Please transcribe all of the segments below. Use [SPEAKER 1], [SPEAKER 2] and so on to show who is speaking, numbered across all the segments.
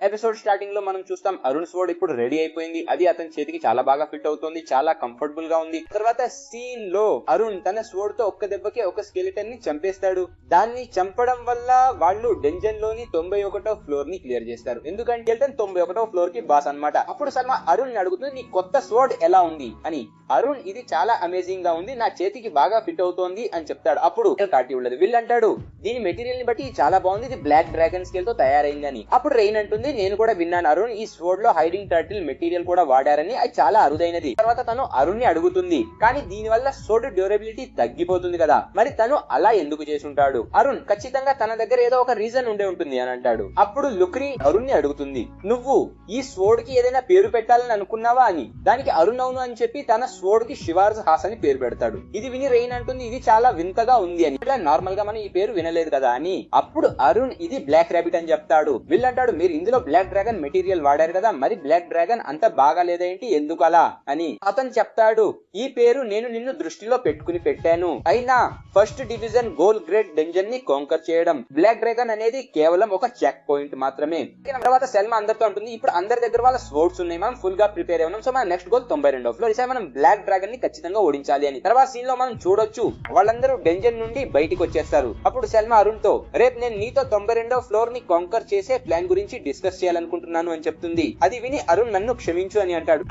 [SPEAKER 1] Episode starting లో మనం చూస్తాం అరుణ్ స్వోర్డ్ ఇప్పుడు రెడీ అయిపోయింది. అది అతని చేతికి చాలా బాగా ఫిట్ అవుతుంది, చాలా కంఫర్టబుల్ గా ఉంది. తర్వాత సీన్ లో అరుణ్ తన స్వోర్డ్ తో ఒక్క దెబ్బకి ఒక స్కెలిటన్ ని చంపేస్తాడు. దాన్ని చంపడం వల్ల వాళ్ళు డెంజన్ లోని 91వ ఫ్లోర్ ని క్లియర్ చేస్తారు. ఎందుకంటే స్కెలిటన్ 91వ ఫ్లోర్ కి బాస్ అన్నమాట. అప్పుడు సల్మా అరుణ్ ని అడుగుతుంది, నీ కొత్త స్వోర్డ్ ఎలా ఉంది అని. అరుణ్ ఇది చాలా అమేజింగ్ గా ఉంది, నా చేతికి బాగా ఫిట్ అవుతోంది అని చెప్తాడు. అప్పుడు కాటి ఉండదు. వీళ్ళు అంటాడు దీని మెటీరియల్ ని బట్టి చాలా బాగుంది, ఇది బ్లాక్ డ్రాగన్ స్కేల్ తో తయారైంది అని. అప్పుడు రెయిన్ అంటుంది, నేను కూడా విన్నాను అరుణ్ ఈ స్వోర్డ్ లో హైడింగ్ టర్టిల్ మెటీరియల్ కూడా వాడారని, అది చాలా అరుదైనది. తర్వాత తను అరుణ్ ని అడుగుతుంది, కానీ దీని వల్ల స్వోర్డ్ డ్యూరబిలిటీ తగ్గిపోతుంది కదా, మరి తను అలా ఎందుకు చేసుంటాడు. అరుణ్ ఖచ్చితంగా తన దగ్గర ఏదో ఒక రీజన్ ఉండే ఉంటుంది అని అంటాడు. అప్పుడు లుక్రీ అరుణ్ ని అడుగుతుంది, నువ్వు ఈ స్వోర్డ్ కి ఏదైనా పేరు పెట్టాలని అనుకున్నావా అని. దానికి అరుణ్ అవును అని చెప్పి తన స్వోర్డ్ కి శివార్జ్ హాస్ అని పేరు పెడతాడు. ఇది విని రెయిన్ అంటుంది, ఇది చాలా వింతగా ఉంది అని. నార్మల్ గా మనం ఈ పేరు వినలేదు కదా అని. అప్పుడు అరుణ్ ఇది బ్లాక్ రాబిట్ అని చెప్తాడు. వీళ్ళంటాడు, మీరు ఇందులో బ్లాక్ డ్రాగన్ మెటీరియల్ వాడారు కదా, మరి బ్లాక్ డ్రాగన్ అంత బాగా లేదేంటి, ఎందుకు అలా అని. అతను చెప్తాడు, ఈ పేరు నేను నిన్ను దృష్టిలో పెట్టుకుని పెట్టాను, అయినా ఫస్ట్ డివిజన్ గోల్ గ్రేట్ డెంజన్ ని కాంకర్ చేయడం, బ్లాక్ డ్రాగన్ అనేది కేవలం ఒక చెక్ పాయింట్ మాత్రమే. తర్వాత సెల్మా అందరితో ఉంటుంది, ఇప్పుడు అందరి దగ్గర వాళ్ళ స్వోర్డ్స్ ఉన్నాయి, మనం ఫుల్ గా ప్రిపేర్ అయ్యాం, సో మన నెక్స్ట్ గోల్ 92వ ఫ్లోర్, ఈసారి మనం బ్లాక్ డ్రాగన్ ని ఖచ్చితంగా ఓడించాలి అని. తర్వాత సీన్ లో మనం చూడొచ్చు వాళ్ళందరూ డెంజన్ నుండి బయటికి వచ్చేస్తారు. అప్పుడు సెల్మా అరుణ్ తో, రేపు నేను నీతో 92వ ఫ్లోర్ ని కాంకర్ చేసే ప్లాన్ గురించి డిస్కస్ చేయాలనుకుంటున్నాను అని చెప్తుంది. అది విని అరుణ్ నన్ను క్షమించు అని అంటాడు.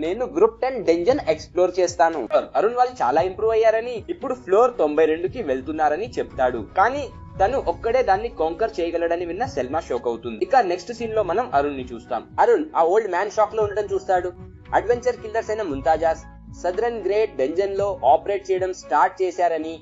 [SPEAKER 1] నేను గ్రూప్ 10 డెంజన్ ఎక్స్ప్లోర్ చేస్తాను. అరుణ్ వాళ్ళు చాలా ఇంప్రూవ్ అయ్యారని, ఇప్పుడు ఫ్లోర్ 92కి వెళ్తున్నారని చెప్తాడు. కానీ తను ఒక్కడే దాన్ని కాంకర్ చేయగలడని విన్న సెల్మా షాక్ అవుతుంది. ఇక నెక్స్ట్ సీన్ లో మనం అరుణ్ ని చూస్తాం. అరుణ్ ఆ ఓల్డ్ మ్యాన్ షాక్ లో ఉండడం చూస్తాడు. అడ్వెంచర్ కిల్లర్స్ అయిన ముంతాజాస్ సదరన్ గ్రేట్ డెంజన్ లో ఆపరేట్ చేయడం స్టార్ట్ చేశారని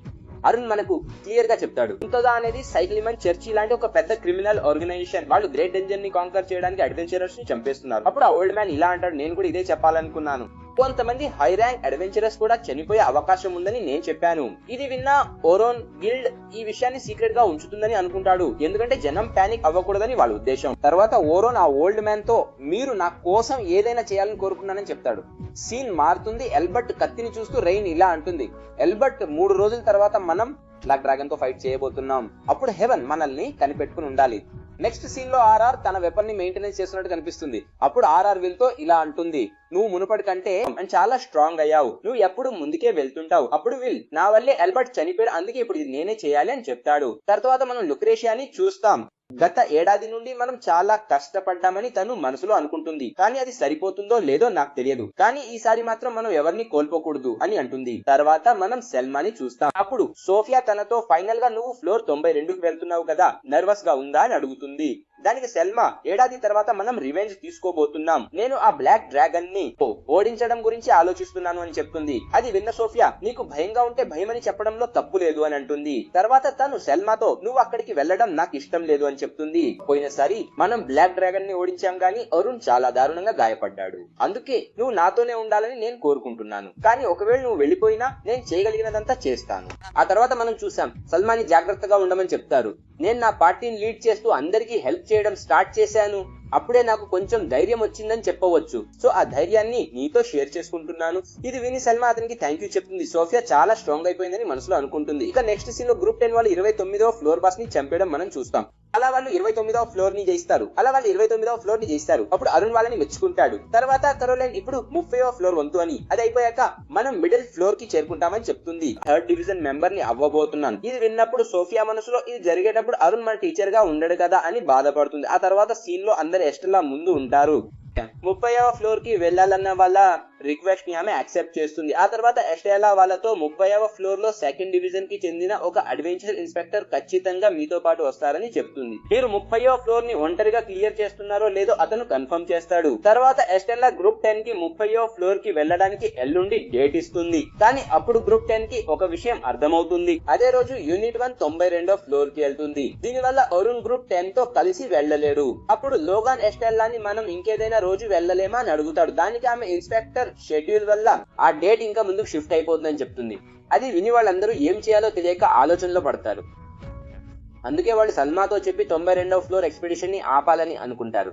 [SPEAKER 1] అరుణ్ మనకు క్లియర్ గా చెప్తాడు. ముంతాజా అనేది సైక్లిమన్ చర్చి లాంటి ఒక పెద్ద క్రిమినల్ ఆర్గనైజేషన్. వాళ్ళు గ్రేట్ డెంజన్ ని కాంకర్ చేయడానికి అడ్వెంచరర్స్ ని చంపేస్తున్నారు. అప్పుడు ఆ ఓల్డ్ మ్యాన్ ఇలా అంటాడు, నేను కూడా ఇదే చెప్పాలనుకున్నాను, కొంతమంది హై ర్యాంక్ అడ్వెంచరర్స్ కూడా చనిపోయే అవకాశం ఉందని నేను చెప్పాను. ఇది విన్న ఓరోన్ గిల్డ్ ఈ విషయాన్ని సీక్రెట్ గా ఉంచుతుందని అనుకుంటాడు, ఎందుకంటే జనం పానిక్ అవ్వకూడదని వాళ్ళ ఉద్దేశం. తర్వాత ఓరోన్ ఆ ఓల్డ్ మ్యాన్ తో, మీరు నా కోసం ఏదైనా చేయాలని కోరుకున్నానని చెప్తాడు. సీన్ మారుతుంది. ఎల్బర్ట్ కత్తిని చూస్తూ రెయిన్ ఇలా అంటుంది, ఎల్బర్ట్ 3 రోజుల తర్వాత మనం బ్లాక్ డ్రాగన్ తో ఫైట్ చేయబోతున్నాం, అప్పుడు హెవెన్ మనల్ని కనిపెట్టుకుని ఉండాలి. నెక్స్ట్ సీన్ లో ఆర్ఆర్ తన వెపన్ ని మెయింటెనెన్స్ చేస్తున్నట్టు కనిపిస్తుంది. అప్పుడు ఆర్ఆర్ విల్ తో ఇలా అంటుంది, నువ్వు మునుపటి కంటే చాలా స్ట్రాంగ్ అయ్యావు, నువ్వు ఎప్పుడు ముందుకే వెళ్తుంటావు. అప్పుడు విల్, నా వల్లే ఎల్బర్ట్ చనిపోయాడు, అందుకే ఇప్పుడు ఇది నేనే చేయాలి అని చెప్తాడు. తర్వాత మనం లుక్రేషియాని చూస్తాం. గత ఏడాది నుండి మనం చాలా కష్టపడ్డామని తను మనసులో అనుకుంటుంది, కానీ అది సరిపోతుందో లేదో నాకు తెలియదు, కానీ ఈసారి మాత్రం మనం ఎవరిని కోల్పోకూడదు అని అంటుంది. తర్వాత మనం సెల్మాని చూస్తాం. అప్పుడు సోఫియా తనతో, ఫైనల్ గా నువ్వు ఫ్లోర్ 92కి వెళ్తున్నావు కదా, నర్వస్ గా ఉందా అని అడుగుతుంది. దానికి సెల్మా, ఏడాది తర్వాత మనం రివెంజ్ తీసుకోబోతున్నాం, నేను ఆ బ్లాక్ డ్రాగన్ ని ఓడించడం గురించి ఆలోచిస్తున్నాను అని చెప్తుంది. అది విన్న సోఫియా, నీకు భయంగా ఉంటే భయమని చెప్పడంలో తప్పు లేదు అని అంటుంది. తర్వాత తను సెల్మాతో, నువ్వు అక్కడికి వెళ్ళడం నాకు ఇష్టం లేదు అని చెప్తుంది. పోయినసారి మనం బ్లాక్ డ్రాగన్ ని ఓడించాం, గానీ అరుణ్ చాలా దారుణంగా గాయపడ్డాడు, అందుకే నువ్వు నాతోనే ఉండాలని నేను కోరుకుంటున్నాను, కానీ ఒకవేళ నువ్వు వెళ్ళిపోయినా నేను చేయగలిగినదంతా చేస్తాను. ఆ తర్వాత మనం చూసాం, సల్మాని జాగ్రత్తగా ఉండమని చెప్తారు. నేను నా పార్టీని లీడ్ చేస్తూ అందరికీ హెల్ప్ చేయడం స్టార్ట్ చేశాను, అప్పుడే నాకు కొంచెం ధైర్యం వచ్చిందని చెప్పవచ్చు, సో ఆ ధైర్యాన్ని నీతో షేర్ చేసుకుంటున్నాను. ఇది విని సల్మా అతనికి థ్యాంక్ యూ చెప్తుంది. సోఫియా చాలా స్ట్రాంగ్ అయిపోయిందని మనసులో అనుకుంటుంది. ఇక నెక్స్ట్ సీన్ లో గ్రూప్ 10 వాళ్ళు 29వ ఫ్లోర్ బాస్ ని చంపేయడం మనం చూస్తాం. అలా వాళ్ళు 29వ ఫ్లోర్ ని జయిస్తారు. అప్పుడు అరుణ్ వాళ్ళని మెచ్చుకుంటాడు. తర్వాత కరోలైన్, ఇప్పుడు 30వ ఫ్లోర్ వంతు అని, అది అయిపోయాక మనం మిడిల్ ఫ్లోర్ కి చేరుకుంటామని చెప్తుంది. 3rd డివిజన్ మెంబర్ ని అవ్వబోతున్నాను. ఇది విన్నప్పుడు సోఫియా మనసులో, ఇది జరిగేటప్పుడు అరుణ్ మన టీచర్ గా ఉండడు కదా అని బాధపడుతుంది. ఆ తర్వాత సీన్ లో అందరు ఎస్టెలా ముందు ఉంటారు. 30వ ఫ్లోర్ కి వెళ్లాలన్న వాళ్ళ రిక్వెస్ట్ ని ఆమె యాక్సెప్ట్ చేస్తుంది. ఆ తర్వాత ఎస్టెలా వాళ్ళతో, 30వ ఫ్లోర్ లో 2nd డివిజన్ కి చెందిన ఒక అడ్వెంచర్ ఇన్స్పెక్టర్ ఖచ్చితంగా మీతో పాటు వస్తారని చెప్తుంది. మీరు 30వ ఫ్లోర్ ని ఒంటరిగా క్లియర్ చేస్తున్నారో లేదో అతను కన్ఫర్మ్ చేస్తాడు. తర్వాత ఎస్టెలా గ్రూప్ 10 కి 30వ ఫ్లోర్ కి వెళ్ళడానికి ఎల్లుండి డేట్ ఇస్తుంది. కానీ అప్పుడు గ్రూప్ 10 కి ఒక విషయం అర్థమవుతుంది. అదే రోజు యూనిట్ 1 92వ ఫ్లోర్ కి వెళ్తుంది. దీనివల్ల అరుణ్ గ్రూప్ 10 తో కలిసి వెళ్ళలేడు. అప్పుడు లోగాన్ ఎస్టెల్లాని, మనం ఇంకేదైనా రోజు వెళ్ళలేమా అని అడుగుతాడు. దానికి ఆమె ఇన్స్పెక్టర్ షెడ్యూల్ వల్ల ఆ డేట్ ఇంకా ముందుకు షిఫ్ట్ అయిపోతుందని చెప్తుంది. అది విని వాళ్ళందరూ ఏం చేయాలో తెలియక ఆలోచనలో పడతారు. అందుకే వాళ్ళు సల్మాతో చెప్పి 92వ ఫ్లోర్ ఎక్స్పెడిషన్ ని ఆపాలని అనుకుంటారు.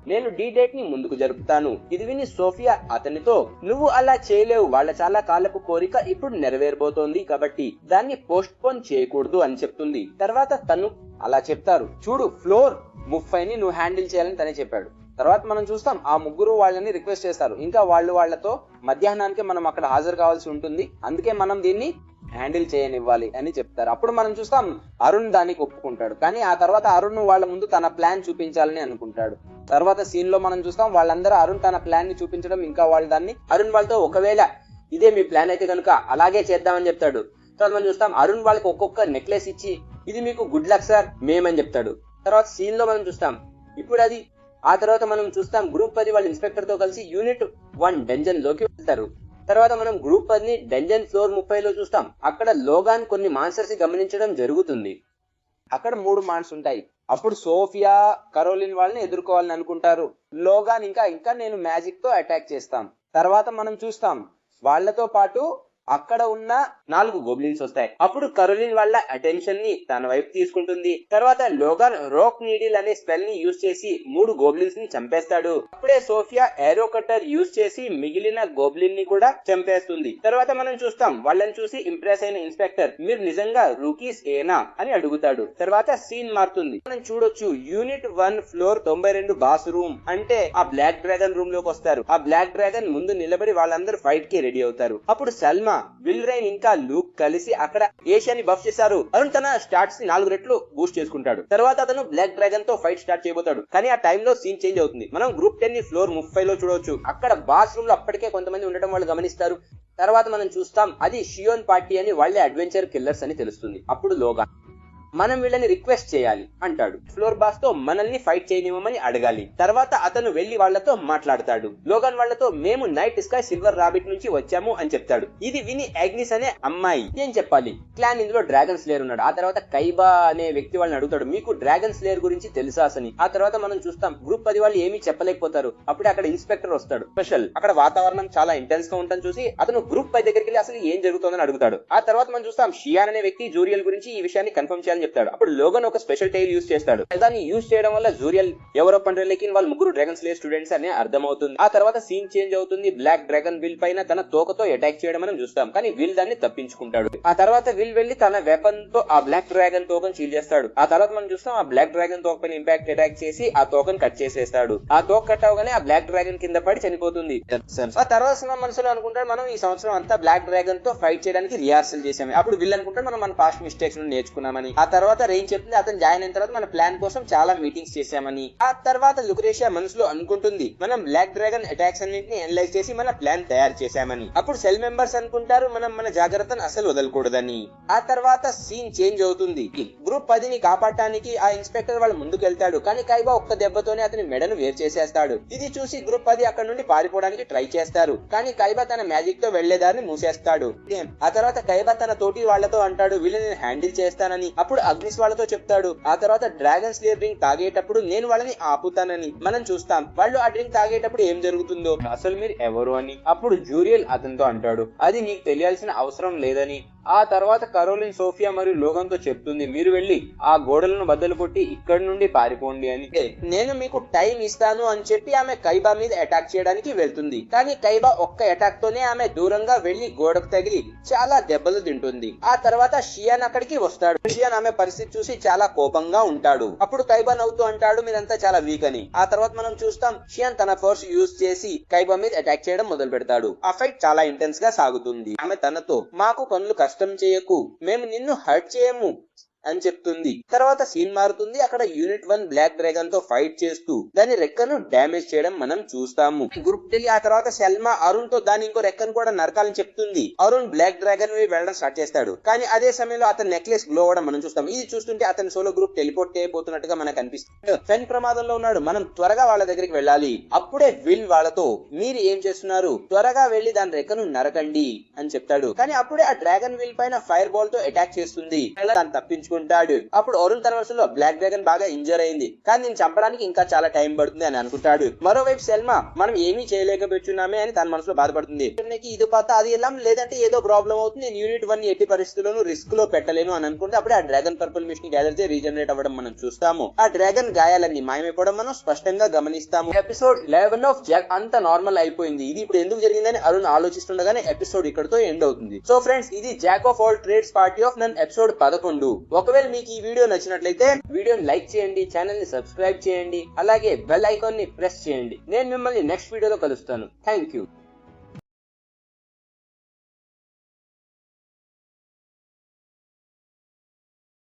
[SPEAKER 1] నేను డీ డేట్ ని ముందుకు జరుపుతాను. ఇది విని సోఫియా అతనితో, నువ్వు అలా చేయలేవు, వాళ్ళ చాలా కాలపు కోరిక ఇప్పుడు నెరవేరబోతోంది కాబట్టి దాన్ని పోస్ట్ పోన్ చేయకూడదు అని చెప్తుంది. తర్వాత తను అలా చెప్తారు, చూడు ఫ్లోర్ 30ని నువ్వు హ్యాండిల్ చేయాలని తనే చెప్పాడు. తర్వాత మనం చూస్తాం ఆ ముగ్గురు వాళ్ళని రిక్వెస్ట్ చేస్తారు, ఇంకా వాళ్ళతో మధ్యాహ్నానికి మనం అక్కడ హాజరు కావాల్సి ఉంటుంది, అందుకే మనం దీన్ని హ్యాండిల్ చేయనివ్వాలి అని చెప్తారు. అప్పుడు మనం చూస్తాం అరుణ్ దానికి ఒప్పుకుంటాడు. కానీ ఆ తర్వాత అరుణ్ వాళ్ళ ముందు తన ప్లాన్ చూపించాలని అనుకుంటాడు. తర్వాత సీన్ లో మనం చూస్తాం వాళ్ళందరూ అరుణ్ తన ప్లాన్ ని చూపించడం, ఇంకా వాళ్ళు దాన్ని అరుణ్ వాళ్ళతో ఒకవేళ ఇదే మీ ప్లాన్ అయితే కనుక అలాగే చేద్దామని చెప్తాడు. తర్వాత మనం చూస్తాం అరుణ్ వాళ్ళకి ఒక్కొక్క నెక్లెస్ ఇచ్చి ఇది మీకు గుడ్ లక్ సార్ మేమని చెప్తాడు. తర్వాత సీన్ లో మనం చూస్తాం ఇప్పుడు అది. ఆ తర్వాత మనం చూస్తాం గ్రూప్ 10 వాళ్ళ ఇన్స్పెక్టర్ తో కలిసి యూనిట్ 1 డంజన్ లోకి వెళ్తారు. తర్వాత మనం గ్రూప్ 10ని డంజన్ ఫ్లోర్ 30లో చూస్తాం. అక్కడ లోగాన్ కొన్ని మాన్స్టర్స్ గమనించడం జరుగుతుంది. అక్కడ 3 మాన్స్ ఉంటాయి. అప్పుడు సోఫియా కరోలిన్ వాళ్ళని ఎదుర్కోవాలని అనుకుంటారు. లోగాన్ ఇంకా నేను మ్యాజిక్ తో అటాక్ చేస్తాం. తర్వాత మనం చూస్తాం వాళ్లతో పాటు అక్కడ ఉన్న 4 గోబ్లిన్స్ వస్తాయి. అప్పుడు కరోలిన్ వాళ్ళ అటెన్షన్ ని తన వైపు తీసుకుంటుంది. తర్వాత లోగాన్ రోక్ నీడిల్ అనే స్పెల్ ని యూజ్ చేసి 3 గోబ్లిన్స్ ని చంపేస్తాడు. అప్పుడే సోఫియా ఏరో కట్టర్ యూజ్ చేసి మిగిలిన గోబ్లిన్ ని కూడా చంపేస్తుంది. తర్వాత మనం చూస్తాం వాళ్ళని చూసి ఇంప్రెస్ అయిన ఇన్స్పెక్టర్, మీరు నిజంగా రూకీస్ ఏనా అని అడుగుతాడు. తర్వాత సీన్ మారుతుంది. మనం చూడొచ్చు యూనిట్ 1 ఫ్లోర్ 92 బాస్ రూమ్, అంటే ఆ బ్లాక్ డ్రాగన్ రూమ్ లోకి వస్తారు. ఆ బ్లాక్ డ్రాగన్ ముందు నిలబడి వాళ్ళందరూ ఫైట్ కి రెడీ అవుతారు. అప్పుడు సల్మా, విల్ రైన్ ఇంకా లూక్ కలిసి అక్కడ ఏషియాని బఫ్ చేశారు. అరుణ్ తన స్టాట్స్ ని 4 రెట్లు బూస్ట్ చేసుకుంటాడు. తర్వాత అతను బ్లాక్ డ్రాగన్ తో ఫైట్ స్టార్ట్ చేయబోతాడు. కానీ ఆ టైంలో సీన్ చేంజ్ అవుతుంది. మనం గ్రూప్ 10 ని ఫ్లోర్ 30లో చూడవచ్చు. అక్కడ బాస్ రూమ్ లో అప్పటికే కొంతమంది ఉండటం వాళ్ళు గమనిస్తారు. తర్వాత మనం చూస్తాం అది షియోన్ పార్టీ అని, వాళ్ళే అడ్వెంచర్ కిల్లర్స్ అని తెలుస్తుంది. అప్పుడు లోగాన్, మనం వీళ్ళని రిక్వెస్ట్ చేయాలి అంటాడు. ఫ్లోర్ బాస్ తో మనల్ని ఫైట్ చేయనివ్వమని అడగాలి. తర్వాత అతను వెళ్లి వాళ్లతో మాట్లాడతాడు. లోగాన్ వాళ్లతో, మేము నైట్ స్కై సిల్వర్ రాబిట్ నుంచి వచ్చాము అని చెప్తాడు. ఇది విని అగ్నిస్ అనే అమ్మాయి ఏం చెప్పాలి, క్లాన్ ఇందులో డ్రాగన్ స్లేయర్ ఉన్నాడు. ఆ తర్వాత కైబా అనే వ్యక్తి వాళ్ళని అడుగుతాడు, మీకు డ్రాగన్ స్లేయర్ గురించి తెలుసా అని. ఆ తర్వాత మనం చూస్తాం గ్రూప్ 10 వాళ్ళు ఏమీ చెప్పలేకపోతారు. అప్పుడే అక్కడ ఇన్స్పెక్టర్ వస్తాడు. స్పెషల్ అక్కడ వాతావరణం చాలా ఇంటెన్స్ గా ఉంటుంది చూసి అతను గ్రూప్ 10 దగ్గరికి వెళ్ళి అసలు ఏం జరుగుతుందని అడుగుతాడు. ఆ తర్వాత మనం చూస్తాం షియాన్ అనే వ్యక్తి జూరియల్ గురించి ఈ విషయాన్ని కన్ఫర్మ్ చేయాలని చెప్తాడు. అప్పుడు లోగన్ ఒక స్పెషల్ టైల్ యూజ్ చేస్తాడు. దాన్ని యూజ్ చేయడం వల్ల జూరియల్ యూరోప్ అండ్ రెలెకిన్ వాళ్ళు ముగ్గురు డ్రాగన్ స్లేయర్ స్టూడెంట్స్ అని అర్థమవుతుంది. ఆ తర్వాత సీన్ చేంజ్ అవుతుంది. బ్లాక్ డ్రాగన్ విల్ పైన తన తోకతో అటాక్ చేయడం మనం చూస్తాం. కానీ విల్ దాన్ని తప్పించుకుంటాడు. ఆ తర్వాత విల్ వెళ్లి తన వెపన్ తో ఆ బ్లాక్ డ్రాగన్ తోకను చీల్ చేస్తాడు. ఆ తర్వాత మనం చూస్తాం ఆ బ్లాక్ డ్రాగన్ తోక పైన ఇంపాక్ట్ అటాక్ చేసి ఆ తోకను కట్ చేసేస్తాడు. ఆ తోక కట్ అవగానే ఆ బ్లాక్ డ్రాగన్ కింద పడి చనిపోతుంది. ఆ తర్వాత మనసులో అనుకుంటాడు, మనం ఈ సంవత్సరం అంతా బ్లాక్ డ్రాగన్ తో ఫైట్ చేయడానికి రిహార్సల్ చేసాము. అప్పుడు విల్ అనుకుంటాడు మనం మన పాస్ట్ మిస్టేక్స్ నుండి నేర్చుకున్నామని. ఆ తర్వాత రేంజ్ చెప్తుంది అతను జాయిన్ అయిన తర్వాత మన ప్లాన్ కోసం చాలా మీటింగ్స్ చేశామని. ఆ తర్వాత లుక్రేషియా మనసులో అనుకుంటుంది మనం బ్లాక్ డ్రాగన్ అటాక్స్ అన్నింటినీ అనలైజ్ చేసి మన ప్లాన్ తయారు చేశామని. అప్పుడు సెల్ మెంబర్స్ అనుకుంటారు మనం మన జాగ్రత్తను అసలు వదలకూడదని. ఆ తర్వాత సీన్ చేంజ్ అవుతుంది. గ్రూప్ 10ని కాపాడటానికి ఆ ఇన్స్పెక్టర్ వాళ్ళ ముందుకు వెళ్తాడు. కానీ కైబా ఒక్క దెబ్బతోనే అతని మెడను వేరు చేసేస్తాడు. ఇది చూసి గ్రూప్ 10 అక్కడ నుండి పారిపోవడానికి ట్రై చేస్తారు. కానీ కైబా తన మ్యాజిక్ తో వెళ్లేదారిని మూసేస్తాడు. ఆ తర్వాత కైబా తన తోటి వాళ్లతో అంటాడు వీళ్ళని హ్యాండిల్ చేస్తానని. అప్పుడు అగ్నిస్ వాళ్ళతో చెప్తాడు. ఆ తర్వాత డ్రాగన్ స్లేయర్ డ్రింక్ తాగేటప్పుడు నేను వాళ్ళని ఆపుతానని. మనం చూస్తాం వాళ్ళు ఆ డ్రింక్ తాగేటప్పుడు ఏం జరుగుతుందో, అసలు మీరు ఎవరు అని. అప్పుడు జూరియల్ అతనితో అంటాడు అది నీకు తెలియాల్సిన అవసరం లేదని. ఆ తర్వాత కరోలిన్ సోఫియా మరియు లోగన్ తో చెప్తుంది మీరు వెళ్లి ఆ గోడలను బద్దలు కొట్టి ఇక్కడి నుండి పారిపోండి అని. నేను మీకు టైం ఇస్తాను అని చెప్పి ఆమె కైబా మీద అటాక్ చేయడానికి వెళ్తుంది. కానీ కైబా ఒక్క అటాక్ తోనే ఆమె దూరంగా వెళ్లి గోడకు తగిలి చాలా దెబ్బలు తింటుంది. ఆ తర్వాత షియాన్ అక్కడికి వస్తాడు. షియాన్ ఆమె పరిస్థితి చూసి చాలా కోపంగా ఉంటాడు. అప్పుడు కైబా నవ్వుతూ అంటాడు మీరంతా చాలా వీక్ అని. ఆ తర్వాత మనం చూస్తాం షియాన్ తన ఫోర్స్ యూజ్ చేసి కైబా మీద అటాక్ చేయడం మొదలు పెడతాడు. ఆ ఫైట్ చాలా ఇంటెన్స్ గా సాగుతుంది. ఆమె తనతో మాకు పనులు కష్టం చేయకు, మేము నిన్ను హర్ట్ చేయము అని చెప్తుంది. తర్వాత సీన్ మారుతుంది. అక్కడ యూనిట్ 1 బ్లాక్ డ్రాగన్ తో ఫైట్ చేస్తూ దాని రెక్కను డ్యామేజ్ చేయడం మనం చూస్తాము. గ్రూప్ వెళ్ళి ఆ తర్వాత సెల్మా అరుణ్ తో దాని ఇంకో రెక్కను కూడా నరకాలని చెప్తుంది. అరుణ్ బ్లాక్ డ్రాగన్ వెళ్ళడం స్టార్ట్ చేస్తాడు. కానీ అదే సమయంలో అతని నెక్లెస్ గ్లో అవడం మనం చూస్తాం. ఇది చూస్తుంటే అతని సోలో గ్రూప్ టెలిపోర్ట్ అయిపోతున్నట్టుగా మనకు అనిపిస్తుంది. ఫెన్ ప్రమాదంలో ఉన్నాడు, మనం త్వరగా వాళ్ళ దగ్గరికి వెళ్ళాలి. అప్పుడే విల్ వాళ్ళతో మీరు ఏం చేస్తున్నారు, త్వరగా వెళ్లి దాని రెక్కను నరకండి అని చెప్తాడు. కానీ అప్పుడే ఆ డ్రాగన్ విల్ పైన ఫైర్ బాల్ తో అటాక్ చేస్తుంది. దాన్ని తప్పించు తప్పించుకుంటాడు. అప్పుడు అరుణ్ తన మనసులో బ్లాక్ డ్రాగన్ బాగా ఇంజర్ అయింది, కానీ నేను చంపడానికి ఇంకా చాలా టైం పడుతుంది అని అనుకుంటాడు. మరోవైపు సెల్మా మనం ఏమీ చేయలేకపోతున్నామే అని తన మనసులో బాధపడుతుంది. ఇది పాత అది వెళ్ళాం, లేదంటే ఏదో ప్రాబ్లం అవుతుంది, నేను యూనిట్ 1 ఎట్టి పరిస్థితుల్లోనూ రిస్క్ లో పెట్టలేను అని అనుకుంటే అప్పుడు ఆ డ్రాగన్ పర్పుల్ మిస్ట్ ని గ్యాదర్ చేసి రీజనరేట్ అవ్వడం మనం చూస్తాము. ఆ డ్రాగన్ గాయాలన్నీ మాయమైపోవడం మనం స్పష్టంగా గమనిస్తాము. ఎపిసోడ్ 11 ఆఫ్ జాక్ అంత నార్మల్ అయిపోయింది. ఇది ఇప్పుడు ఎందుకు జరిగిందని అరుణ్ ఆలోచిస్తుండగానే ఎపిసోడ్ ఇక్కడతో ఎండ్ అవుతుంది. సో ఫ్రెండ్స్, ఇది Jack of all trades party of none episode 11. ఒకవేళ మీకు ఈ వీడియో నచ్చినట్లయితే వీడియోని లైక్ చేయండి, ఛానల్ ని సబ్స్క్రైబ్ చేయండి, అలాగే బెల్ ఐకాన్ ని ప్రెస్ చేయండి. నేను మిమ్మల్ని నెక్స్ట్ వీడియోలో కలుస్తాను. Thank you.